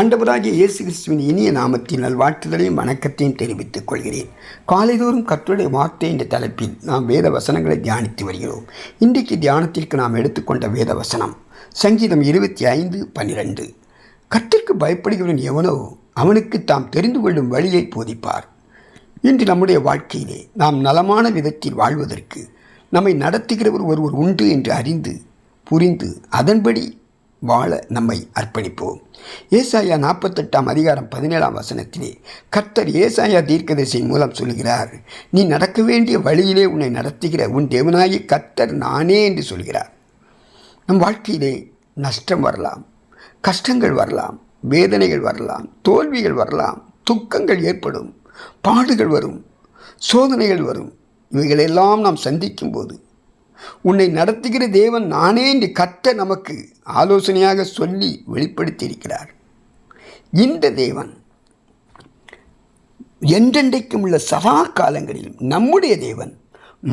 ஆண்டவராகிய இயேசு கிறிஸ்துவின் இனிய நாமத்தில் நல்வாழ்த்துதலையும் வணக்கத்தையும் தெரிவித்துக் கொள்கிறேன். காலைதோறும் கர்த்தருடைய வார்த்தை என்ற தலைப்பில் நாம் வேத வசனங்களை தியானித்து வருகிறோம். இன்றைக்கு தியானத்திற்கு நாம் எடுத்துக்கொண்ட வேத வசனம் சங்கீதம் 25:12. கர்த்தருக்கு பயப்படுகிறவன் எவனோ அவனுக்கு தாம் தெரிந்து கொள்ளும் வழியை போதிப்பார். இன்று நம்முடைய வாழ்க்கையிலே நாம் நலமான விதத்தில் வாழ்வதற்கு நம்மை நடத்துகிறவர் ஒருவர் உண்டு என்று அறிந்து புரிந்து அதன்படி வாழ நம்மை அர்ப்பணிப்போம். ஏசாயா 48:17 கர்த்தர் ஏசாயா தீர்க்கதரிசியின் மூலம் சொல்கிறார், நீ நடக்க வேண்டிய வழியிலே உன்னை நடத்துகிற உன் தேவனாகிய கர்த்தர் நானே என்று சொல்கிறார். நம் வாழ்க்கையிலே நஷ்டம் வரலாம், கஷ்டங்கள் வரலாம், வேதனைகள் வரலாம், தோல்விகள் வரலாம், துக்கங்கள் ஏற்படும், பாடுகள் வரும், சோதனைகள் வரும். இவைகளெல்லாம் நாம் சந்திக்கும் போது உன்னை நடத்துகிற தேவன் நானே என்று கர்த்தர் நமக்கு ஆலோசனையாக சொல்லி வெளிப்படுத்தி இருக்கிறார். இந்த தேவன் என்றென்றைக்கும் உள்ள சதா காலங்களிலும் நம்முடைய தேவன்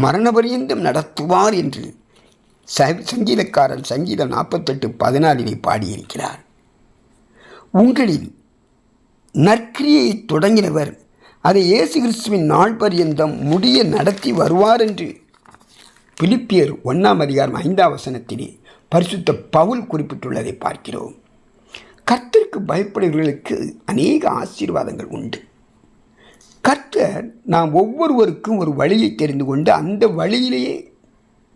மரணபரியந்தம் நடத்துவார் என்று சங்கீதக்காரன் சங்கீதம் 48:14 பாடியிருக்கிறார். உங்களில் நற்கிரியை தொடங்கினவர் அதை இயேசு கிறிஸ்துவின் நாள் பரியந்தம் முடிய நடத்தி வருவார் என்று பிலிப்பியர் 1:5 பரிசுத்த பவுல் குறிப்பிட்டுள்ளதை பார்க்கிறோம். கர்த்தருக்கு பயப்படுபவர்களுக்கு அநேக ஆசீர்வாதங்கள் உண்டு. கர்த்தர் நாம் ஒவ்வொருவருக்கும் ஒரு வழியை தெரிந்து கொண்டு அந்த வழியிலேயே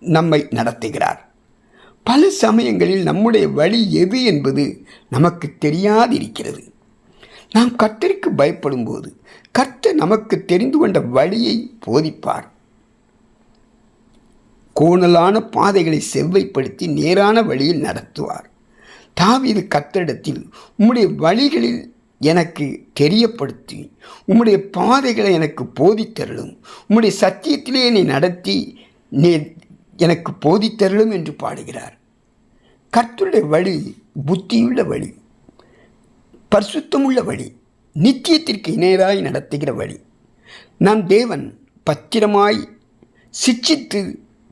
நம்மை நடத்துகிறார். பல சமயங்களில் நம்முடைய வழி எது என்பது நமக்கு தெரியாதிருக்கிறது. நாம் கர்த்தருக்கு பயப்படும் போது கர்த்தர் நமக்கு தெரிந்து கொண்ட வழியை போதிப்பார். கோணலான பாதைகளை செவ்வைப்படுத்தி நேரான வழியில் நடத்துவார். தாவீது கர்த்தரிடத்தில் உம்முடைய வழிகளில் எனக்கு தெரியப்படுத்தி உம்முடைய பாதைகளை எனக்கு போதித்தருளும், உம்முடைய சத்தியத்திலே என்னை நடத்தி எனக்கு போதித்தருளும் என்று பாடுகிறார். கர்த்தருடைய வழி புத்தியுள்ள வழி, பரிசுத்தமுள்ள வழி, நித்தியத்திற்கு இணையராய் நடத்துகிற வழி. நம் தேவன் பத்திரமாய் சிட்சித்து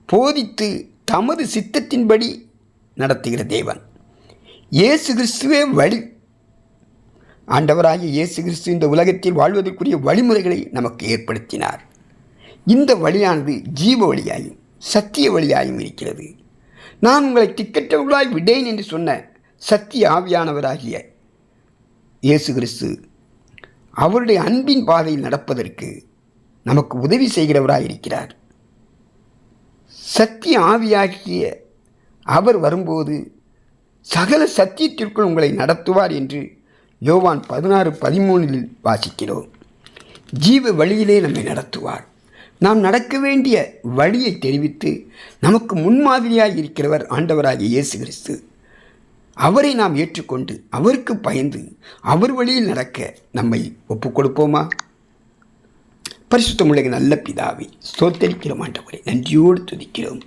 போதித்து தமது சித்தத்தின்படி நடத்துகிற தேவன். இயேசு கிறிஸ்துவே வழி. ஆண்டவராகிய இயேசு கிறிஸ்து இந்த உலகத்தில் வாழ்வதற்குரிய வழிமுறைகளை நமக்கு ஏற்படுத்தினார். இந்த வழியானது ஜீவ வழியாயும் சத்திய வழியாயும் இருக்கிறது. நான் உங்களை திக்கற்றவர்களாய் விடேன் என்று சொன்ன சத்திய ஆவியானவராகிய இயேசு கிறிஸ்து அவருடைய அன்பின் பாதையில் நடப்பதற்கு நமக்கு உதவி செய்கிறவராயிருக்கிறார். சத்திய ஆவியாகிய அவர் வரும்போது சகல சத்தியத்திற்குள் உங்களை நடத்துவார் என்று யோவான் 16:13 வாசிக்கிறோம். ஜீவ வழியிலே நம்மை நடத்துவார். நாம் நடக்க வேண்டிய வழியை தெரிவித்து நமக்கு முன்மாதிரியாக இருக்கிறவர் ஆண்டவராகிய இயேசு கிறிஸ்து. அவரை நாம் ஏற்றுக்கொண்டு அவருக்கு பயந்து அவர் வழியில் நடக்க நம்மை ஒப்புக் கொடுப்போமா? பரிசுத்தமுள்ள நல்ல பிதாவே, ஸ்தோத்தரிக்கிறோம் ஆண்டவரே, நன்றியோடு துதிக்கிறோம்.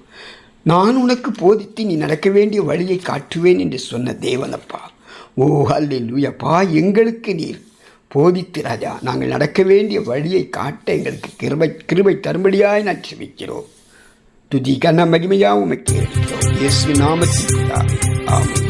நான் உனக்கு போதித்து நீ நடக்க வேண்டிய வழியை காட்டுவேன் என்று சொன்ன தேவனப்பா. ஓ அல்லேலூயாப்பா, எங்களுக்கு நீர் போதித்து ராஜா நாங்கள் நடக்க வேண்டிய வழியை காட்ட எங்களுக்கு கிருபை தரும்படியாய் நான் செபிக்கிறோம். துதி கன மகிமையாக உமக்கு ஏற்கிறோம். இயேசு நாமத்தில் ஆமென்.